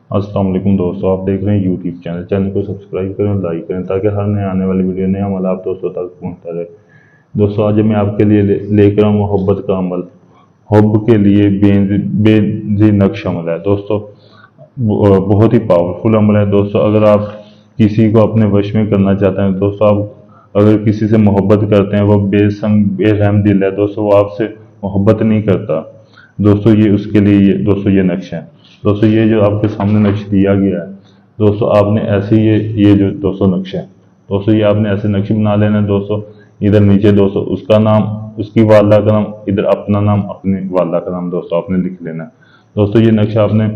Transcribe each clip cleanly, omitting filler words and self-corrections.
अस्सलाम वालेकुम दोस्तों, आप देख रहे हैं यूट्यूब चैनल को सब्सक्राइब करें और लाइक करें ताकि हर नए आने वाली वीडियो नया अमल आप दोस्तों तक पहुंचता रहे। दोस्तों आज मैं आपके लिए लेकर आऊँ मोहब्बत का अमल। हुब के लिए बेनज़ीर नक्श अमल है दोस्तों। बहुत ही पावरफुल अमल है दोस्तों। अगर आप किसी को अपने वश में करना चाहते हैं दोस्तों, आप अगर किसी से मोहब्बत करते हैं, वो बेसंग बेरहम दिल है दोस्तों, वो आपसे मोहब्बत नहीं करता दोस्तों, ये उसके लिए दोस्तों ये नक्श है। दोस्तों ये जो आपके सामने नक्श दिया गया है दोस्तों, आपने ऐसे ही ये जो दोस्तों नक्श है दोस्तों, ये आपने ऐसे नक्श बना लेना है दोस्तों। इधर नीचे दोस्तों उसका नाम, उसकी वालदा का नाम, इधर अपना नाम, अपनी वालदा का नाम दोस्तों आपने लिख लेना है। दोस्तों ये नक्शा आपने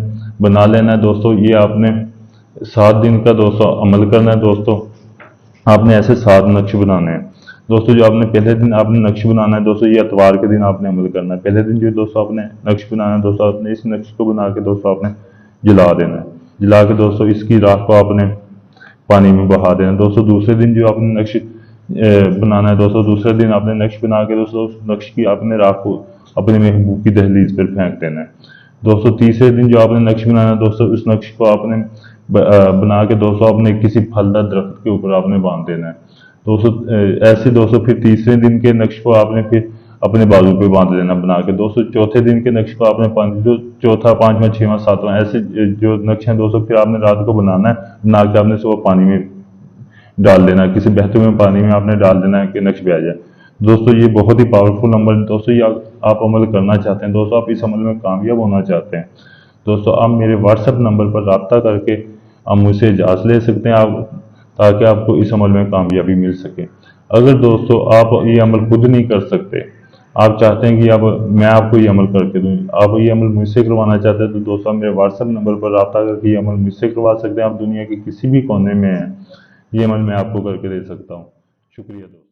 बना लेना है दोस्तों। ये आपने 7 दिन का दोस्तों अमल करना है दोस्तों। आपने ऐसे 7 नक्श बनाने हैं दोस्तों। जो आपने पहले दिन आपने नक्श बनाना है दोस्तों, ये इतवार के दिन आपने अमल करना है। पहले दिन जो दोस्तों आपने नक्श बनाना है दोस्तों, आपने इस नक्श को बना के दोस्तों आपने जला देना है। जला के दोस्तों इसकी राख को आपने पानी में बहा देना है दोस्तों। दूसरे दिन जो आपने नक्श बनाना है दोस्तों, दूसरे दिन आपने नक्श बना के दोस्तों उस नक्श की आपने राख को अपने महबूब की दहलीज पर फेंक देना है दोस्तों। तीसरे दिन जो आपने नक्श बनाना है दोस्तों, उस नक्श को आपने बना के दोस्तों अपने किसी फलदार दरख्त के ऊपर आपने बांध देना है दोस्तों। ऐसे दोस्तों फिर तीसरे दिन के नक्श को आपने फिर अपने बाजू पे बांध लेना बना के दोस्तों। चौथे दिन के नक्श को आपने जो चौथा, पांचवा, छठवां, सातवां ऐसे जो नक्श हैं दोस्तों, फिर आपने रात को बनाना है। बना के आपने सुबह पानी में डाल देना है, किसी बहते हुए पानी में आपने डाल देना है कि नक्श बह जाए दोस्तों। ये बहुत ही पावरफुल अमल है दोस्तों। ये आप अमल करना चाहते हैं दोस्तों, आप इस अमल में कामयाब होना चाहते हैं दोस्तों, आप मेरे व्हाट्सएप नंबर पर रब्ता करके आप मुझसे इजाज़त ले सकते हैं, आप ताकि आपको इस अमल में कामयाबी मिल सके। अगर दोस्तों आप ये अमल खुद नहीं कर सकते, आप चाहते हैं कि अब मैं आपको ये अमल करके दूँ, आप ये अमल मुझसे करवाना चाहते हैं, तो दोस्तों आप मेरे व्हाट्सएप नंबर पर रब्ता करके ये अमल मुझसे करवा सकते हैं। आप दुनिया के किसी भी कोने में हैं, ये अमल मैं आपको करके दे सकता हूँ। शुक्रिया दोस्तों।